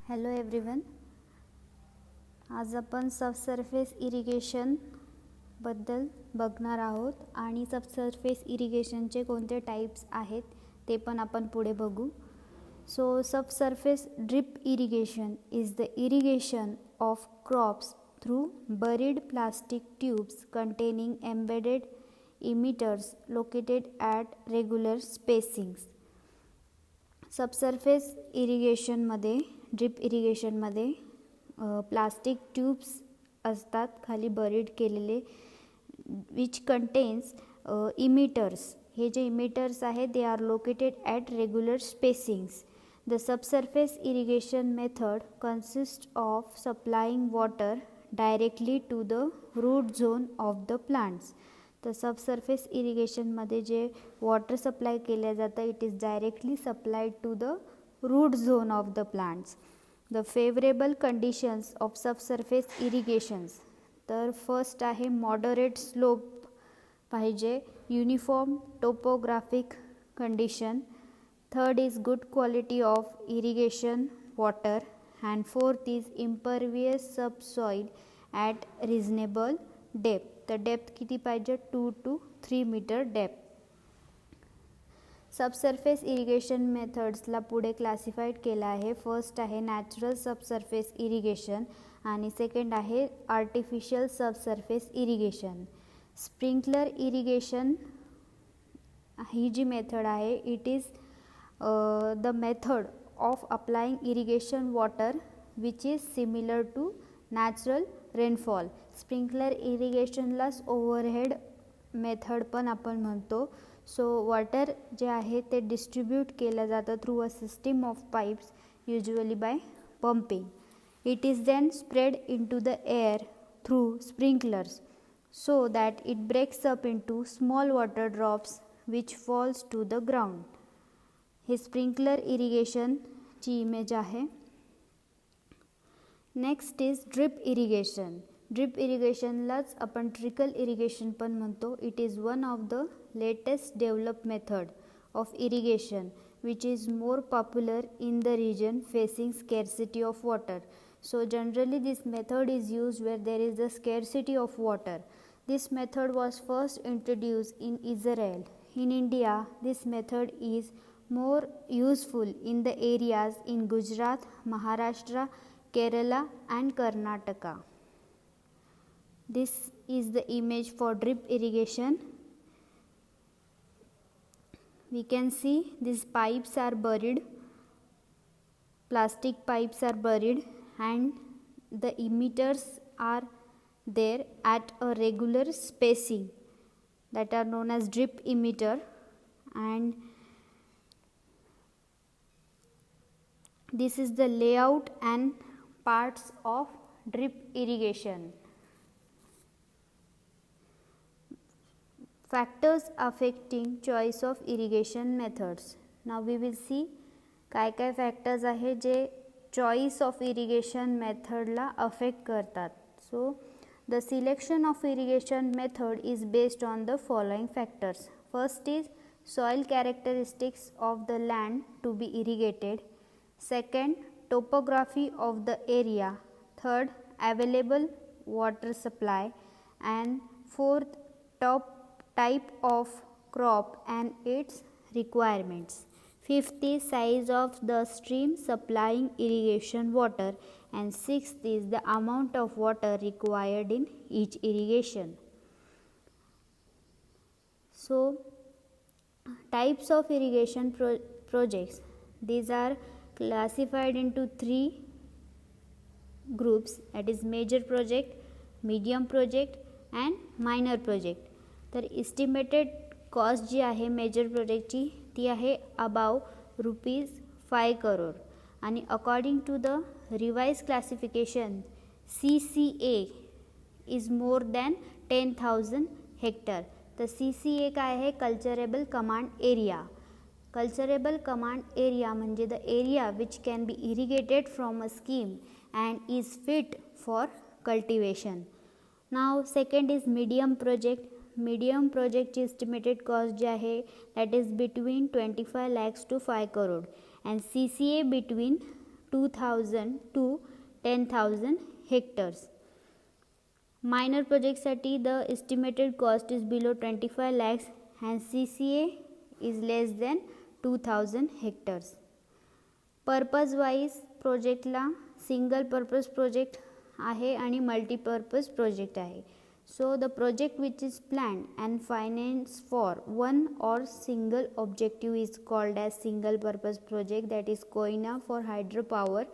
Hello everyone. आज आपण subsurface इरिगेशनबद्दल बघणार आहोत आणि सबसर्फेस इरिगेशनचे कोणते टाइप्स आहेत ते पण आपण पुढे बघू. So subsurface drip irrigation is the irrigation of crops through buried plastic tubes containing embedded emitters located at regular spacings. Subsurface इरिगेशनमध्ये ड्रिप इरिगेशनमध्ये प्लास्टिक ट्यूब्स असतात खाली बरीड केलेले, विच कंटेन्स इमिटर्स. हे जे इमिटर्स आहेत they are located at regular spacings. The subsurface irrigation method consist of supplying water directly to the root zone of the plants. तर subsurface इरिगेशनमध्ये जे वॉटर सप्लाय केलं जातं it is directly supplied to the root zone of the plants. The favourable conditions of subsurface irrigations. तर first आहे moderate slope पाहिजे, uniform topographic condition. Third is good quality of irrigation water. And fourth is impervious subsoil at reasonable depth. तर depth किती पाहिजे, 2 to 3 metre depth. Subsurface irrigation मेथड्सला पुढे classified केलं आहे. फर्स्ट आहे नॅचरल सबसर्फेस इरिगेशन आणि सेकंड आहे artificial subsurface irrigation. Sprinkler irrigation ही जी मेथड आहे it is the method of applying irrigation water which is similar to natural rainfall. Sprinkler इरिगेशनलाच ओव्हरहेड मेथड पण आपण म्हणतो. सो वॉटर जे आहे ते डिस्ट्रीब्यूट केलं जातं through a system of pipes usually by pumping. It is then spread into the air through sprinklers so that it breaks up into small water drops which falls to the ground. हे sprinkler इरिगेशनची image आहे. Next is drip irrigation. Drip इरिगेशनलाच आपण trickle irrigation पण म्हणतो. It is one of the latest develop method of irrigation which is more popular in the region facing scarcity of water. So generally this method is used where there is a scarcity of water. This method was first introduced in Israel. In India, this method is more useful in the areas in Gujarat, Maharashtra, Kerala and Karnataka. This is the image for drip irrigation. We can see these pipes are buried, plastic pipes are buried and the emitters are there at a regular spacing that are known as drip emitter. And this is the layout and parts of drip irrigation. Factors affecting choice of irrigation methods. Now we will see काय काय factors आहे जे choice of irrigation मेथडला affect करतात. So the selection of irrigation method is based on the following factors. First is soil characteristics of the land to be irrigated. Second, topography of the area. Third, available water supply. And fourth, type of crop and its requirements. Fifth is size of the stream supplying irrigation water. And sixth is the amount of water required in each irrigation. So types of irrigation projects. These are classified into 3 groups, that is major project, medium project and minor project. तर estimated cost जी आहे major प्रोजेक्टची ती आहे above ₹5 crore आणि according to the revise classification CCA is more than 10,000 hectare. तर CCA काय आहे, culturable command area. Culturable command area म्हणजे the area which can be irrigated from a scheme and is fit for cultivation. Now second is medium project. Medium प्रोजेक्टची estimated cost जी आहे that is between 25 lakhs to 5 crore and CCA between 2,000 to 10,000 hectares. Minor projectसाठी the estimated cost is below 25 lakhs and CCA is less than 2,000 hectares. Purpose wise प्रोजेक्टला single purpose project आहे आणि multipurpose project आहे. So the project which is planned and financed for one or single objective is called as single purpose project, that is Koina for hydropower.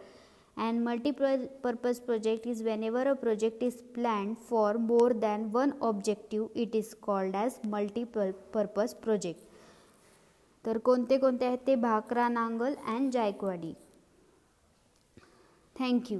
And multi-purpose project is whenever a project is planned for more than one objective, it is called as multi-purpose project. तर कोणते कोणते आहेत ते Bhakra, Nangal and Jayakwadi. Thank you.